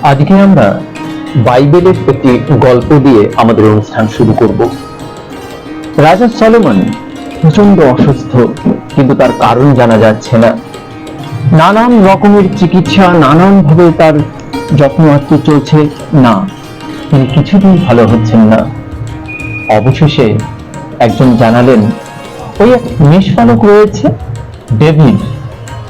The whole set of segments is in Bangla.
আজকে আমরা বাইবেলের একটি গল্প দিয়ে আমাদের অনুষ্ঠান শুরু করব। রাজা সলোমন প্রচন্ড অসুস্থ, কিন্তু তার কারণ জানা যাচ্ছে না। নানান রকমের চিকিৎসা, নানান ভাবে তার যত্ন আত্ম চলছে, না, তিনি কিছুতেই ভালো হচ্ছেন না। অবশেষে একজন জানালেন, ওই এক মেষপালক রয়েছে ডেভিড,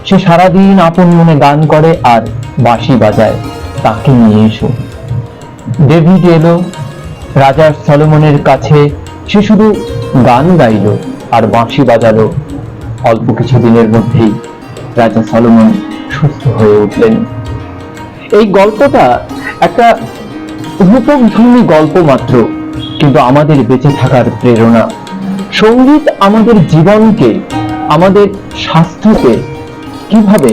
সে সারাদিন আপন মনে গান করে আর বাঁশি বাজায়, তাকে নিয়ে এসো। ডেভিড এলো রাজা সলোমনের কাছে। সে শুধু গান গাইল আর বাঁশি বাজালো। অল্প কিছু দিনের মধ্যেই রাজা সলোমন সুস্থ হয়ে উঠলেন। এই গল্পটা একটা রূপকধর্মী গল্প মাত্র, কিন্তু আমাদের বেঁচে থাকার প্রেরণা। সঙ্গীত আমাদের জীবনকে, আমাদের স্বাস্থ্যকে কিভাবে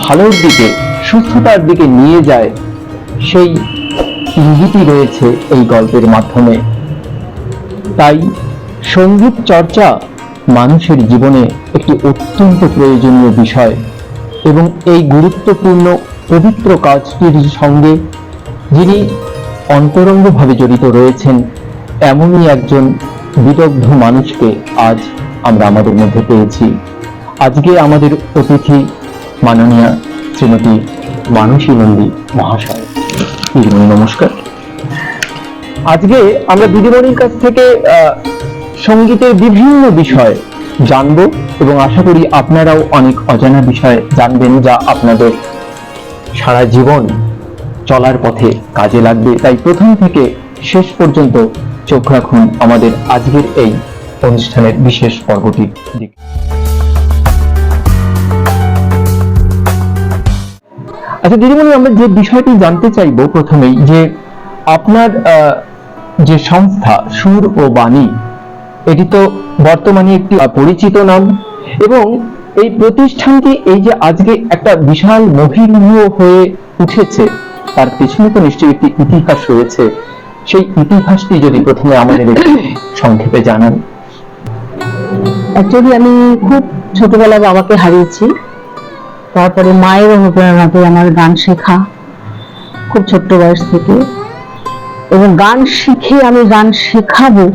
ভালোর দিকে, সুস্থতার দিকে নিয়ে যায়, সেই ইঙ্গিতই রয়েছে এই গল্পের মাধ্যমে। তাই সঙ্গীত চর্চা মানুষের জীবনে একটি অত্যন্ত প্রয়োজনীয় বিষয়, এবং এই গুরুত্বপূর্ণ পবিত্র কাজটির সঙ্গে যিনি অন্তরঙ্গভাবে জড়িত রয়েছেন, এমনই একজন বিদগ্ধ মানুষকে আজ আমরা আমাদের মধ্যে পেয়েছি। আজকে আমাদের অতিথি মাননীয়া শ্রীমতী মানসী নন্দী মহাশয়। দিদিমণি নমস্কার। আজকে আমরা দিদিমণির কাছ থেকে সঙ্গীতের বিভিন্ন বিষয় জানবো, এবং আশা করি আপনারাও অনেক অজানা বিষয় জানবেন, যা আপনাদের সারা জীবন চলার পথে কাজে লাগবে। তাই প্রথম থেকে শেষ পর্যন্ত চোখ রাখুন আমাদের আজকের এই অনুষ্ঠানের বিশেষ পর্বটির দিকে। আচ্ছা দিদিমণি, আমরা যে বিষয়টি জানতে চাইবো প্রথমেই, যে আপনার যে সংস্থা সুর ও বাণী, এটি তো বর্তমানে একটি পরিচিত নাম, এবং এই প্রতিষ্ঠানটি এই যে আজকে একটা বিশাল মহিমীয় হয়ে উঠেছে, তার পেছনে তো নিশ্চয়ই একটি ইতিহাস রয়েছে। সেই ইতিহাসটি যদি প্রথমে আমাদের একটু সংক্ষেপে জানান। অ্যাকচুয়ালি আমি খুব ছোটবেলায় বাবাকে হারিয়েছি। তারপরে মায়ের অনুপ্রেরণাতে আমার গান শেখা খুব ছোট্ট বয়স থেকে, এবং গান শিখে আমি গান শেখাবো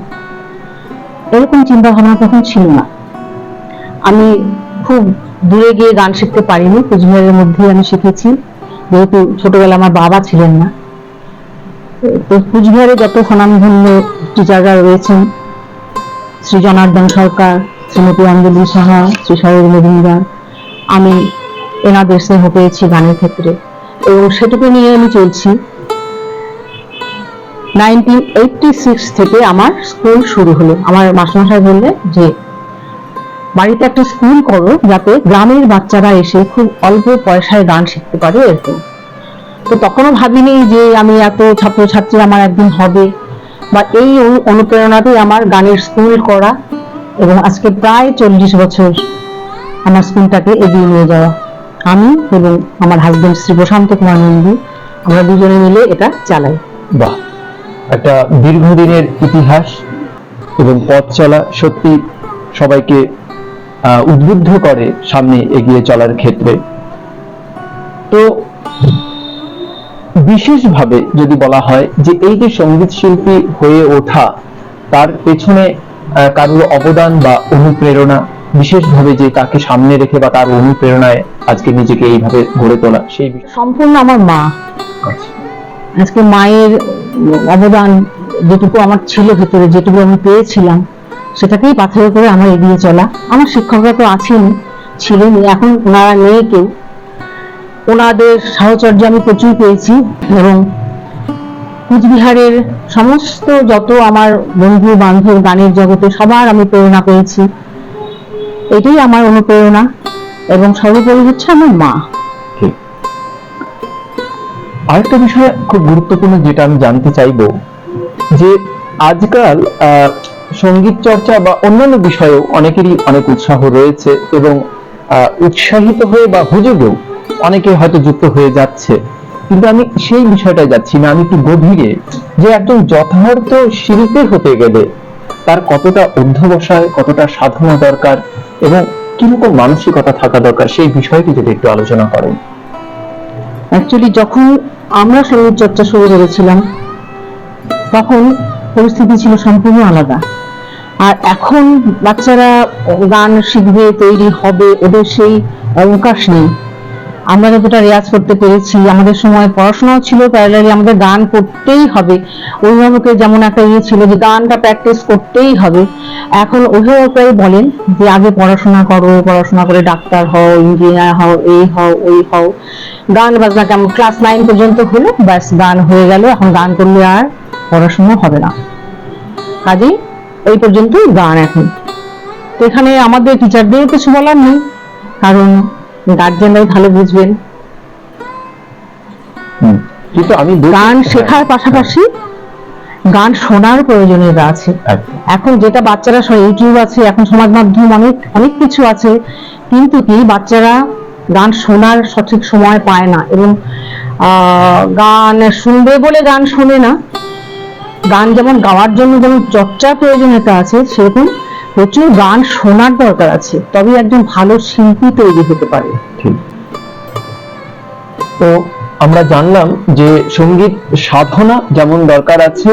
এরকম চিন্তা ভাবনা তখন ছিল না। আমি খুব দূরে গিয়ে গান শিখতে পারিনি, কুচবিহারের মধ্যেই আমি শিখেছি, যেহেতু ছোটবেলায় আমার বাবা ছিলেন না। তো কুচবিহারে যত স্বনামধন্য টিচাররা রয়েছেন, শ্রী জনার্দন সরকার, শ্রীমতী অঞ্জলি সাহা, শ্রী সরোজ মজুমদার, আমি এনাদের স্নেহ পেয়েছি গানের ক্ষেত্রে, এবং সেটুকু নিয়ে আমি চলছি। 1986 থেকে আমার স্কুল শুরু হলো। আমার মাস্টারমশাই বললেন যে বাড়িতে একটা স্কুল করো, যাতে গ্রামের বাচ্চারা এসে খুব অল্প পয়সায় গান শিখতে পারে, এরকম। তো তখনও ভাবিনি যে আমি এত ছাত্রছাত্রী আমার একদিন হবে, বা এই অনুপ্রেরণাতেই আমার গানের স্কুল করা, এবং আজকে প্রায় 40 বছর আমার স্কুলটাকে এগিয়ে নিয়ে যাওয়া। আমি এবং আমার হাজবেন্ড শ্রী প্রশান্ত কুমার নন্দী, আমরা দুজনে মিলে এটা চালাই। বাহ, একটা দীর্ঘদিনের ইতিহাস এবং পথ চলা সত্যি সবাইকে উদ্বুদ্ধ করে সামনে এগিয়ে চলার ক্ষেত্রে। তো বিশেষভাবে যদি বলা হয় যে এই যে সঙ্গীত শিল্পী হয়ে ওঠা, তার পেছনে কারোর অবদান বা অনুপ্রেরণা, বিশেষভাবে যে তাকে সামনে রেখে বা তার অনুপ্রেরণায় আজকে নিজেকে এইভাবে গড়ে তোলা, সেই সম্পূর্ণ আমার মা। আজকে মায়ের অবদান যেটুকু আমার ছিল ভেতরে, যেটুকু আমি পেয়েছিলাম, সেটাকেই পাথরে করে আমার এগিয়ে চলা। আমার শিক্ষকরা তো আছেন, ছিলেন, এখন ওনারা নেই কেউ, ওনাদের সাহচর্য আমি প্রচুর পেয়েছি, এবং কুচবিহারের সমস্ত যত আমার বন্ধু বান্ধব গানের জগতে সবার আমি প্রেরণা পেয়েছি। এটাই আমার অনুপ্রেরণা, এবং সর্বোপরি হচ্ছে আমার মা। আরেকটা বিষয় খুব গুরুত্বপূর্ণ যেটা আমি জানতে চাইবো, যে আজকাল সঙ্গীত চর্চা বা অন্যান্য বিষয়েও অনেকেরই অনেক উৎসাহ রয়েছে, এবং উৎসাহিত হয়ে বা হুজুগেও অনেকে হয়তো যুক্ত হয়ে যাচ্ছে, কিন্তু আমি সেই বিষয়টায় যাচ্ছি না। আমি একটু গভীরে, যে একজন যথার্থ শিল্পী হতে গেলে তার কতটা অধ্যবসায়, কতটা সাধনা দরকার, এবং কিরকম মানসিকতা থাকা দরকার, সেই বিষয়টি যদি একটু আলোচনা করেন। অ্যাকচুয়ালি যখন আমরা সঙ্গীত চর্চা শুরু করেছিলাম তখন পরিস্থিতি ছিল সম্পূর্ণ আলাদা। আর এখন বাচ্চারা গান শিখবে, তৈরি হবে, ওদের সেই অবকাশ নেই। আমরা যতটা রেয়াজ করতে পেরেছি, আমাদের সময় পড়াশোনাও ছিল, প্যারালালি আমাদের গান করতেই হবে। অভিভাবকের যেমন একটা ইয়ে ছিল যে গানটা প্র্যাকটিস করতেই হবে, এখন অভিভাবকরাই বলেন যে আগে পড়াশোনা করো, পড়াশোনা করে ডাক্তার হও, ইঞ্জিনিয়ার হও, এই হও, ওই হও। গান বাজনা কেমন ক্লাস 9 পর্যন্ত হলো, ব্যাস গান হয়ে গেল, এখন গান করলে আর পড়াশোনা হবে না, কাজেই এই পর্যন্ত গান। এখন তো এখানে আমাদের টিচারদের কিছু বলার নেই, কারণ গার্জেনরাই ভালো বুঝবেন। কিন্তু আমি গান শেখার পাশাপাশি গান শোনার প্রয়োজনীয়তা আছে। এখন যেটা বাচ্চারা ইউটিউব আছে, এখন সমাজ মাধ্যম অনেক অনেক কিছু আছে, কিন্তু কি বাচ্চারা গান শোনার সঠিক সময় পায় না, এবং গান শুনবে বলে গান শোনে না। গান যেমন গাওয়ার জন্য যেমন চর্চার প্রয়োজনীয়তা আছে, সেরকম প্রচুর গান শোনার দরকার আছে, তবে একজন ভালো শিল্পী তৈরি হতে পারে। তো আমরা জানলাম যে সঙ্গীত সাধনা যেমন দরকার আছে,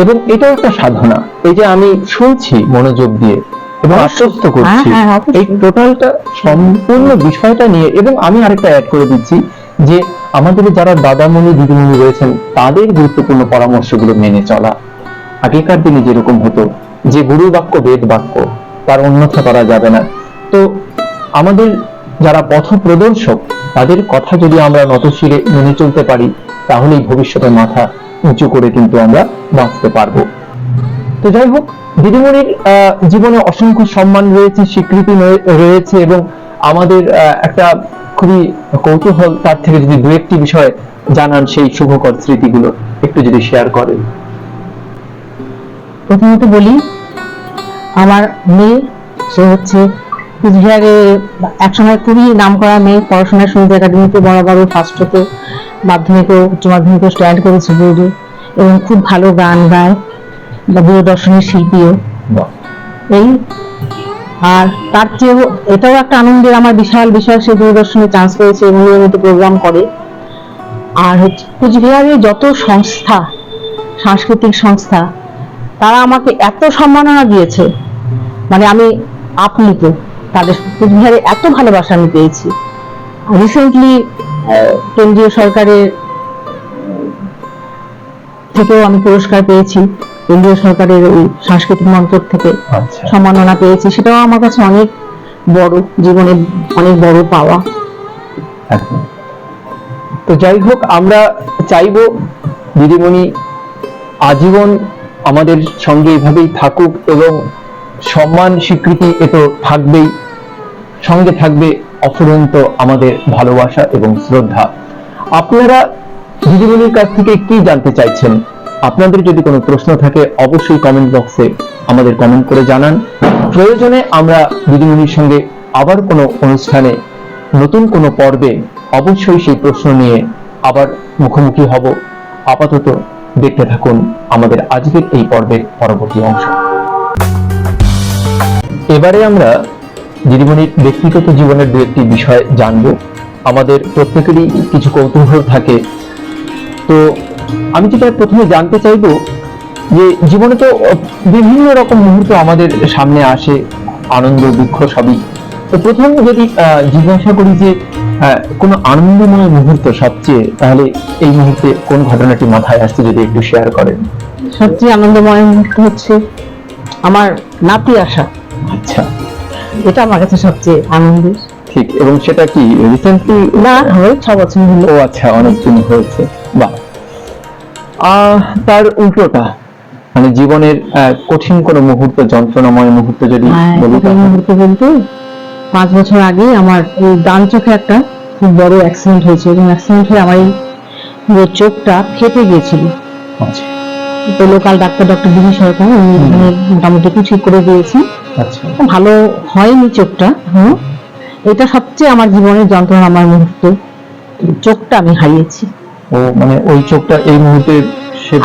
এবং এটাও একটা সাধনা। এই যে আমি শুনছি মনোযোগ দিয়ে এবং আশ্বস্ত করছি, এই টোটালটা সম্পূর্ণ বিষয়টা নিয়ে। এবং আমি আরেকটা অ্যাড করে দিচ্ছি যে আমাদের যারা দাদামণি দিদিমণি রয়েছেন, তাদের গুরুত্বপূর্ণ পরামর্শগুলো মেনে চলা। আগেকার দিনে যেরকম হতো যে গুরু বাক্য বেদ বাক্য, তার অন্যথা করা যাবে না। তো আমাদের যারা পথ প্রদর্শক, তাদের কথা যদি আমরা নতশিরে মেনে চলতে পারি, তাহলেই ভবিষ্যতে মাথা উঁচু করে কিন্তু আমরা বাঁচতে পারবো। তো যাই হোক, দিদিমণির জীবনে অসংখ্য সম্মান রয়েছে, স্বীকৃতি রয়েছে, এবং আমাদের একটা খুবই কৌতূহল তার থেকে যদি দু একটি বিষয় জানান, সেই শুভকর স্মৃতিগুলো একটু যদি শেয়ার করেন। প্রথমত বলি, আমার মেয়ে, সে হচ্ছে কুচবিহারে একসময় খুবই নাম করা মেয়ে, পড়াশোনায় সঙ্গীত একাডেমিতে বরাবর ফার্স্ট হতো, মাধ্যমিকও উচ্চ মাধ্যমিকও স্ট্যান্ড করেছে বোর্ডে, এবং খুব ভালো গান গায়, দূরদর্শনের শিল্পীও এই। আর তার চেয়েও এটাও একটা আনন্দের আমার বিশাল বিশাল, সে দূরদর্শনে চান্স পেয়েছে এবং নিয়মিত প্রোগ্রাম করে। আর হচ্ছে কুচবিহারে যত সংস্থা, সাংস্কৃতিক সংস্থা, তারা আমাকে এত সম্মাননা দিয়েছে, মানে আমি আপ্লুত। তাদের কুচবিহারে এত ভালোবাসা আমি পেয়েছি। রিসেন্টলি কেন্দ্রীয় সরকারের থেকেও আমি পুরস্কার পেয়েছি, কেন্দ্রীয় সরকারের ওই সাংস্কৃতিক মন্ত্রক থেকে সম্মাননা পেয়েছি। সেটাও আমার কাছে অনেক বড়, জীবনে অনেক বড় পাওয়া। তো যাই হোক, আমরা চাইবো দিদিমণি আজীবন আমাদের সঙ্গে এভাবেই থাকুক, এবং সম্মান স্বীকৃতি এ তো থাকবেই, সঙ্গে থাকবে অফুরন্ত আমাদের ভালোবাসা এবং শ্রদ্ধা। আপনারা দিদিমণির কাছ থেকে কি জানতে চাইছেন? আপনাদের যদি কোনো প্রশ্ন থাকে, অবশ্যই কমেন্ট বক্সে আমাদের কমেন্ট করে জানান। প্রয়োজনে আমরা দিদিমণির সঙ্গে আবার কোনো অনুষ্ঠানে, নতুন কোনো পর্বে অবশ্যই সেই প্রশ্ন নিয়ে আবার মুখোমুখি হব। আপাতত দেখতে থাকুন আমাদের আজকের এই পর্বের পরবর্তী অংশ। এবারে আমরা দিদিমণির ব্যক্তিগত জীবনের দু একটি বিষয় জানবো। আমাদের প্রত্যেকেরই কিছু কৌতূহল থাকে। তো আমি যেটা প্রথমে জানতে চাইবো যে জীবনে তো বিভিন্ন রকম মুহূর্ত আমাদের সামনে আসে, আনন্দ দুঃখ সবই। তো প্রথম যদি জিজ্ঞাসা করি যে কোনো আনন্দময় মুহূর্ত সবচেয়ে, তাহলে এই মুহূর্তে কোন ঘটনাটি মাথায় আসছে যদি একটু শেয়ার করেন। সবচেয়ে আনন্দময় মুহূর্ত হচ্ছে আমার নাতি আসা। আচ্ছা, এটা আমার কাছে সবচেয়ে আনন্দের। ঠিক, এবং সেটা কি রিসেন্টলি? না, হয় 6 বছর হলো। ও আচ্ছা, অনেকদিন হয়েছে। বাহ। তার উল্টোটা, মানে জীবনের কঠিন কোনো মুহূর্ত, যন্ত্রণাময় মুহূর্ত যদি বলি। মুহূর্ত বলতে 5 বছর আগে আমার এই ডান চোখে একটা খুব বড় অ্যাক্সিডেন্ট হয়েছে, এবং অ্যাক্সিডেন্ট হয়ে আমার এই পুরো চোখটা ফেটে গিয়েছিল। আচ্ছা। তো লোকাল ডাক্তার, ডক্টর দিদি সরকার, উনি মোটামুটি একটু ঠিক করে দিয়েছেন। আচ্ছা, ভালো হয়নি চোখটা। এটা সবচেয়ে আমার জীবনের যন্ত্রণা, আমার মুহূর্ত, চোখটা আমি হারিয়েছি। ও মানে ওই চোখটা এই মুহূর্তে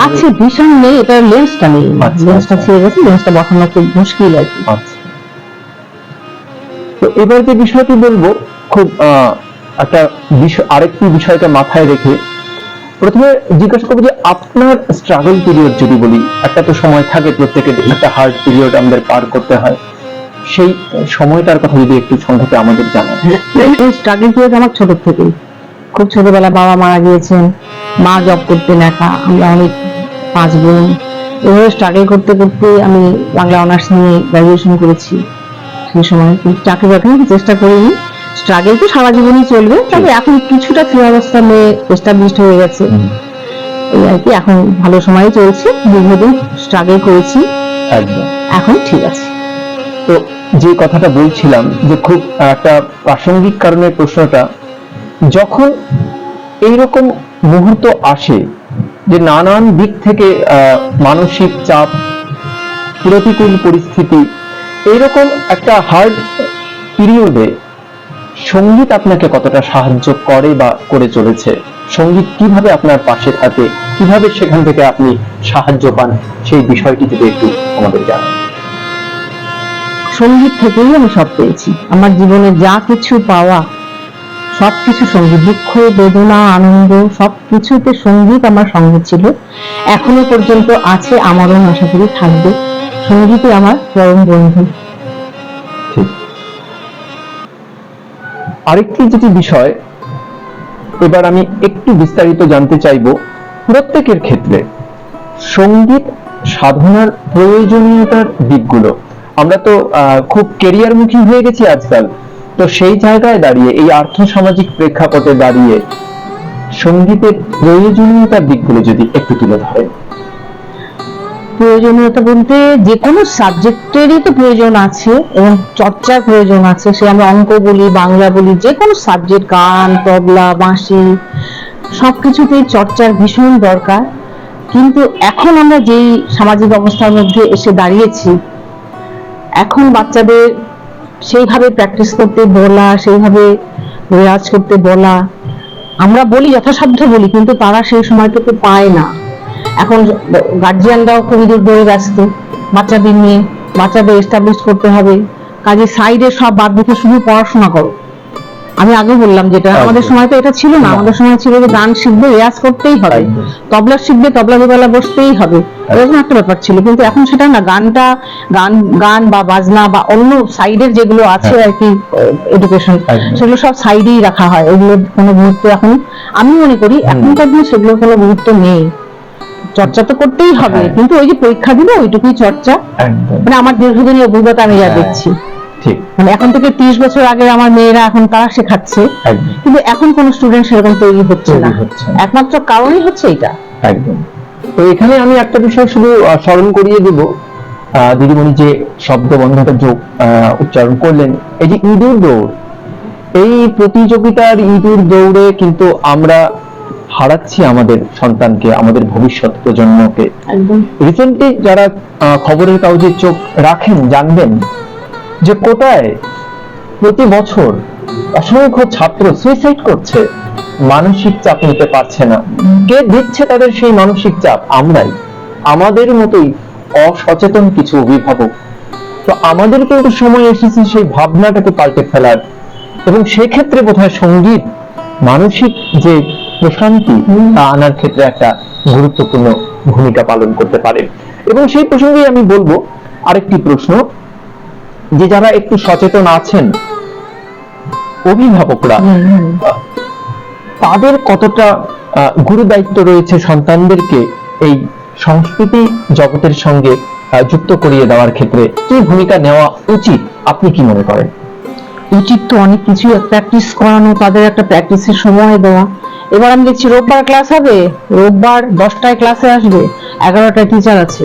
আছে, ভীষণ নেই, এটা লেন্সটা নেই, লেন্সটা ছিঁড়ে গেছে, লেন্সটা বসানো খুব মুশকিল আর কি। আচ্ছা। তো এবার যে বিষয়টি বলবো, খুব একটা বিষয়, আরেকটি বিষয়কে মাথায় রেখে প্রথমে জিজ্ঞাসা করবো যে আপনার স্ট্রাগল পিরিয়ড যদি বলি, একটা তো সময় থাকে প্রত্যেকের, একটা হার্ড পিরিয়ড আমাদের পার করতে হয়, সেই সময়টার কথা যদি একটু সংক্ষেপে আমাদের জানান। স্ট্রাগল পিরিয়ড আমার ছোট থেকেই, খুব ছোটবেলা বাবা মারা গিয়েছেন, মা জব করতেন একা, আমরা অনেক 5 বোন, এভাবে স্ট্রাগল করতে করতে আমি বাংলা অনার্স নিয়ে গ্রাজুয়েশন করেছি। সেই সময় কিন্তু চাকরি বাকরি চেষ্টা করিনি, স্ট্রাগল তো সারা জীবনই চলবে, তবে এখন কিছুটা ক্রিয়াবস্থা নিয়ে এস্টাবলিশড হয়ে গেছে, এই আর কি। এখন ভালো সময় চলছে, দীর্ঘদিন স্ট্রাগল করেছি, একদম। এখন ঠিক আছে। তো যে কথাটা বলছিলাম যে খুব একটা প্রাসঙ্গিক কারণে প্রশ্নটা, যখন এইরকম মুহূর্ত আসে যে নানান দিক থেকে মানসিক চাপ, প্রতিকূল পরিস্থিতি, এইরকম একটা হার্ড পিরিয়ডে সঙ্গীত আপনাকে কতটা সাহায্য করে বা করে চলেছে, সঙ্গীত কিভাবে আপনার পাশে থাকে, কিভাবে সেখান থেকে আপনি সাহায্য পান, সেই বিষয়টি যদি একটু আমাদের জানান। সঙ্গীত থেকেই আমি সব পেয়েছি, আমার জীবনে যা কিছু পাওয়া সবকিছু সঙ্গীত, দুঃখ বেদনা আনন্দ সবকিছুতে সঙ্গীত আমার সঙ্গে ছিল, এখনো পর্যন্ত আছে, আমারও আশা করি থাকবে। সঙ্গীতই আমার পরম বন্ধু। ঠিক। আরেকটি যেটি বিষয়, এবার আমি একটু বিস্তারিত জানতে চাইবো, প্রত্যেকের ক্ষেত্রে সঙ্গীত সাধনার প্রয়োজনীয়তার দিকগুলো। আমরা তো খুব ক্যারিয়ারমুখী হয়ে গেছি আজকাল, তো সেই জায়গায় দাঁড়িয়ে, এই আর্থসামাজিক প্রেক্ষাপটে দাঁড়িয়ে সঙ্গীতের প্রয়োজনীয়তার দিকগুলো যদি একটু তুলে ধরেন। প্রয়োজনীয়তা বলতে যে কোনো সাবজেক্টেরই তো প্রয়োজন আছে এবং চর্চার প্রয়োজন আছে, সে আমরা অঙ্ক বলি, বাংলা বলি, যে কোনো সাবজেক্ট, গান, তবলা, বাঁশি, সবকিছুতেই চর্চার ভীষণ দরকার। কিন্তু এখন আমরা যেই সামাজিক অবস্থার মধ্যে এসে দাঁড়িয়েছি, এখন বাচ্চাদের সেইভাবে প্র্যাকটিস করতে বলা, সেইভাবে রেয়াজ করতে বলা, আমরা বলি, যথাসাধ্য বলি, কিন্তু তারা সেই সময়টুকু পায় না। এখন গার্জিয়ানরাও খুবই দূর দূরে ব্যস্ত বাচ্চাদের নিয়ে, বাচ্চাদের এস্টাবলিশ করতে হবে, কাজে সাইডে সব বাদ দিতে শুধু পড়াশোনা করো। আমি আগে বললাম যেটা, আমাদের সময় তো এটা ছিল না, আমাদের সময় ছিল যে গান শিখবে, রেয়াজ করতেই হবে, তবলা শিখবে, তবলা বেলা বসতেই হবে, এরকম একটা ব্যাপার ছিল। কিন্তু এখন সেটা না, গানটা গান বা বাজনা বা অন্য সাইডের যেগুলো আছে আর কি এডুকেশন, সেগুলো সব সাইডেই রাখা হয়, ওগুলোর কোনো গুরুত্ব এখন আমি মনে করি এখনকার দিনে সেগুলোর কোনো গুরুত্ব নেই। চর্চা তো করতেই হবে, কিন্তু ওই যে পরীক্ষা দিবে ওইটুকুই চর্চা, মানে আমার দীর্ঘদিনের অভিজ্ঞতা আমি যা দেখছি। মানে এখন থেকে 30 বছর আগে আমার মেয়েরা এখন তারা শেখাচ্ছে, কিন্তু এখন কোন স্টুডেন্ট সেরকম তৈরি হচ্ছে না, একমাত্র কারণই হচ্ছে এটা। একদম। তো এখানে আমি একটা বিষয় শুধু স্মরণ করিয়ে দিব, দিদিমণি যে শব্দবন্ধটা যোগ উচ্চারণ করলেন, এই যে ইঁদুর দৌড়, এই প্রতিযোগিতার ইঁদুর দৌড়ে কিন্তু আমরা হারাচ্ছি আমাদের সন্তানকে, আমাদের ভবিষ্যৎ প্রজন্মকে। রিসেন্টলি যারা খবরের কাগজে চোখ রাখেন জানবেন যে কোটায় প্রতি বছর অসংখ্য ছাত্র সুইসাইড করছে, মানসিক চাপ নিতে পারছে না। কে দিচ্ছে তাদের সেই মানসিক চাপ? আমরাই, আমাদের মতোই অসচেতন কিছু অভিভাবক। তো আমাদের কিন্তু সময় এসেছে সেই ভাবনাটাকে পাল্টে ফেলার, এবং সেক্ষেত্রে বোধহয় সঙ্গীত মানসিক যে প্রশান্তি তা আনার ক্ষেত্রে একটা গুরুত্বপূর্ণ ভূমিকা পালন করতে পারে। এবং সেই প্রসঙ্গে আমি বলবো আরেকটি প্রশ্ন, যে যারা একটু সচেতন আছেন অভিভাবকরা, তাদের কতটা গুরু দায়িত্ব রয়েছে সন্তানদেরকে এই সংস্কৃতি জগতের সঙ্গে যুক্ত করিয়ে দেওয়ার ক্ষেত্রে, কি ভূমিকা নেওয়া উচিত আপনি কি মনে করেন? উচিত তো অনেক কিছু, প্র্যাকটিস করানো, তাদের একটা প্র্যাকটিসের সময় দেওয়া। এবার আমি দেখছি রোববার ক্লাস হবে, রোববার 10টায় ক্লাসে আসবে, 11টায় টিচার আছে,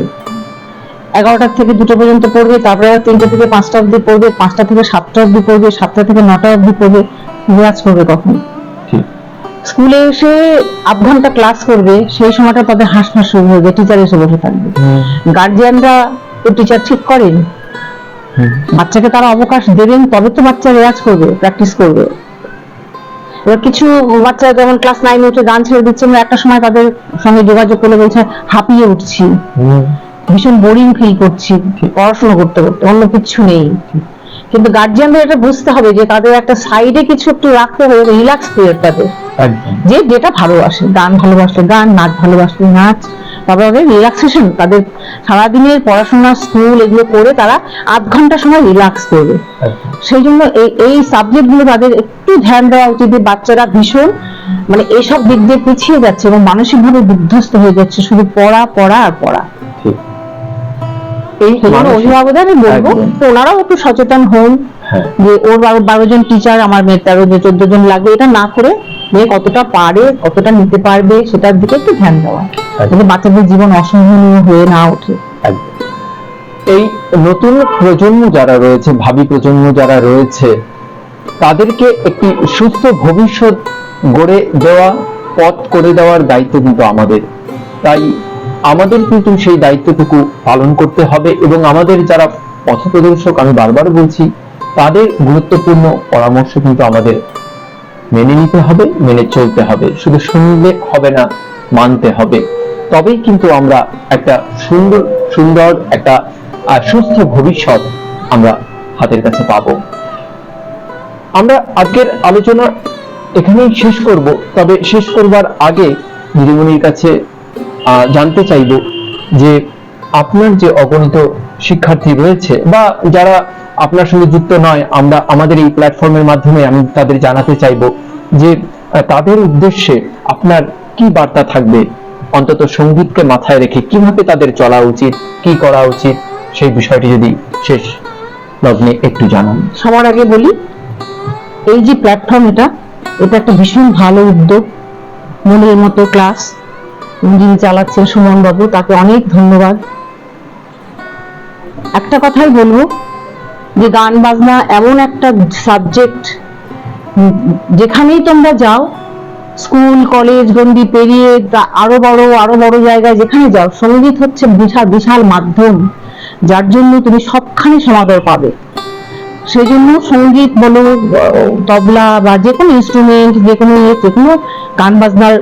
11টা থেকে 2টা পর্যন্ত পড়বে, তারপরে 3টা থেকে 5টা অবধি পড়বে, 5টা থেকে 7টা অবধি পড়বে, 7টা থেকে 9টা অবধি পড়বে। রেয়াজ করবে কখন? স্কুলে এসে আধ ঘন্টা ক্লাস করবে, সেই সময়টা তাদের হাসপাস শুরু হবে, টিচার এসে বসে থাকবে। গার্জিয়ানরা তো টিচার ঠিক করেন, বাচ্চাকে তারা অবকাশ দেবেন, তবে তো বাচ্চা রেয়াজ করবে, প্র্যাকটিস করবে। এবার কিছু বাচ্চা যেমন ক্লাস 9 উঠে গান ছেড়ে দিচ্ছে, আমরা একটা সময় তাদের সঙ্গে যোগাযোগ করলে বলছে হাঁপিয়ে উঠছি, ভীষণ বোরিং ফিল করছি পড়াশোনা করতে করতে, অন্য কিছু নেই। কিন্তু গার্জিয়ানদের এটা বুঝতে হবে যে তাদের একটা সাইডে কিছু একটু রাখতে হবে, রিল্যাক্স পিরিয়ড তাদের, একদম যে যেটা ভালোবাসে, গান ভালোবাসলে গান, নাচ ভালোবাসলে নাচ, তারপরে রিল্যাক্সেশন, তাদের সারাদিনের পড়াশোনা স্কুল এগুলো করে তারা আধ ঘন্টা সময় রিল্যাক্স করবে। একদম। সেই জন্য এই সাবজেক্ট গুলো তাদের একটু ধ্যান দেওয়া উচিত। যে বাচ্চারা ভীষণ মানে এইসব দিক দিয়ে পিছিয়ে যাচ্ছে এবং মানসিকভাবে বিধ্বস্ত হয়ে যাচ্ছে, শুধু পড়া পড়া আর পড়া। ঠিক। এই সেই জন্য অভিভাবকদের আমি বলবো একদম। তো ওনারাও একটু সচেতন হন হ্যাঁ, যে ওর 12 জন টিচার, আমার মেয়ের 13-14 জন লাগবে, এটা না করে মেয়ে কতটা পারে, কতটা নিতে পারবে সেটার দিকে একটু ধ্যান দেওয়া, যাতে বাচ্চাদের জীবন অসহনীয় হয়ে না ওঠে। একদম। এই নতুন প্রজন্ম যারা রয়েছে, ভাবি প্রজন্ম যারা রয়েছে, তাদেরকে একটি সুস্থ ভবিষ্যৎ গড়ে দেওয়া, পথ করে দেওয়ার দায়িত্ব কিন্তু আমাদের। তাই আমাদের কিন্তু সেই দায়িত্বটুকু পালন করতে হবে এবং আমাদের যারা পথপ্রদর্শক, আমি বারবার বলছি, তাদের গুরুত্বপূর্ণ পরামর্শ কিন্তু আমাদের মেনে নিতে হবে, মেনে চলতে হবে। শুধু শুনলে হবে না, মানতে হবে। তবেই কিন্তু আমরা একটা সুন্দর একটা সুস্থ ভবিষ্যৎ আমরা হাতের কাছে পাবো। আমরা আজকের আলোচনা এখানেই শেষ করব। তবে শেষ করবার আগে দিদিমণির কাছে জানতে চাইব যে আপনার যে অগণিত শিক্ষার্থী রয়েছে বা যারা আপনার সঙ্গে যুক্ত নয়, আমরা আমাদের এই প্ল্যাটফর্মের মাধ্যমে আমি তাদের জানাতে চাইব যে তাদের উদ্দেশ্যে আপনার কি বার্তা থাকবে, অন্তত সঙ্গীতকে মাথায় রেখে কিভাবে তাদের চলা উচিত, কি করা উচিত, সেই বিষয়টি যদি শেষ লগ্নে একটু জানান। সবার আগে বলি, এই যে প্ল্যাটফর্ম, এটা একটা ভীষণ ভালো উদ্যোগ। মনের মতো ক্লাস যিনি চালাচ্ছেন সুমন বাবু, তাকে অনেক ধন্যবাদ। একটা কথাই বলবো যে গান বাজনা এমন একটা সাবজেক্ট, যেখানেই তোমরা যাও, স্কুল কলেজ গন্ডি পেরিয়ে আরো বড় জায়গায় যেখানে যাও, সঙ্গীত হচ্ছে বিশাল মাধ্যম, যার জন্য তুমি সবখানে সমাদর পাবে। সেই জন্য সঙ্গীত বলো, তবলা বা যে কোনো ইনস্ট্রুমেন্ট, যে কোনো গান বাজনার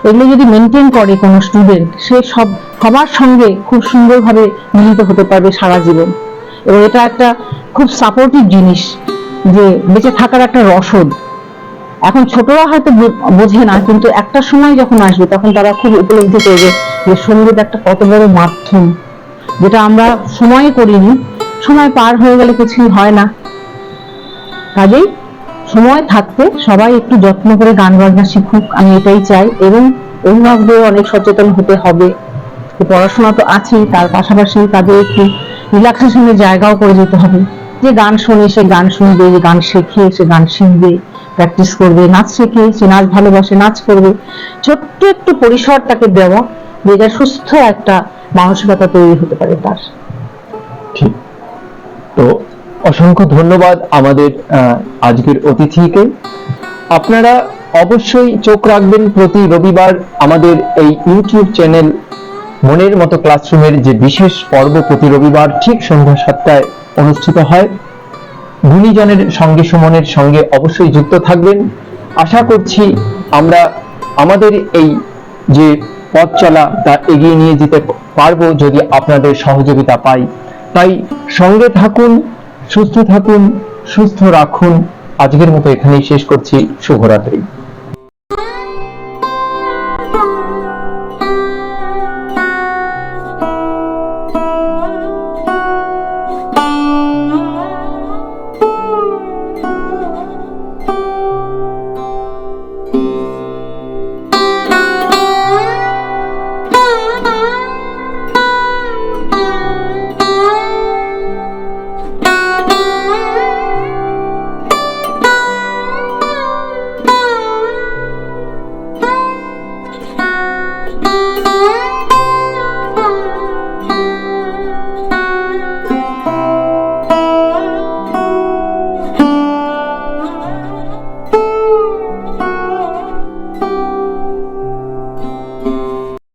এগুলো যদি মেনটেন করে কোনো স্টুডেন্ট, সে সবার সঙ্গে খুব সুন্দরভাবে মিলিত হতে পারবে সারা জীবন। এবং এটা একটা খুব সাপোর্টিভ জিনিস, যে বেঁচে থাকার একটা রসদ। এখন ছোটরা হয়তো বোঝে না, কিন্তু একটা সময় যখন আসবে তখন তারা খুব উপলব্ধি করবে যে সঙ্গীত একটা কত বড় মাধ্যম, যেটা আমরা সময় করিনি। সময় পার হয়ে গেলে কিছুই হয় না। কাজেই সময় থাকতে সবাই একটু যত্ন করে গান বাজনা শিখুক, আমি এটাই চাই। এবং অভিভাবকদের অনেক সচেতন হতে হবে। পড়াশোনা তো আছেই, তার পাশাপাশি তাদের একটু রিল্যাক্সেশনের জায়গাও করে দিতে হবে। যে গান শোনে সে গান শুনবে, যে গান শেখে সে গান শিখবে, প্র্যাকটিস করবে। নাচ শেখে সে নাচ ভালোবাসে, নাচ করবে। ছোট্ট একটু পরিসর তাকে দেওয়া, যেটা সুস্থ একটা মানসিকতা তৈরি হতে পারে তার। ঠিক। তো অসংখ্য ধন্যবাদ আমাদের আজকের অতিথিকে। আপনারা অবশ্যই চোখ রাখবেন প্রতি রবিবার আমাদের এই ইউটিউব চ্যানেল মনের মতো ক্লাসরুমের যে বিশেষ পর্ব প্রতি রবিবার ঠিক সন্ধ্যা 7টায় অনুষ্ঠিত হয়। গুণীজনের সঙ্গে সুমনের সঙ্গে অবশ্যই যুক্ত থাকবেন। আশা করছি আমরা আমাদের এই যে পথ চলা তা এগিয়ে নিয়ে যেতে পারবো যদি আপনাদের সহযোগিতা পাই। তাই সঙ্গে থাকুন, সুস্থ থাকুন, সুস্থ রাখুন। আজকের মতো এখানেই শেষ করছি। শুভরাত্রি।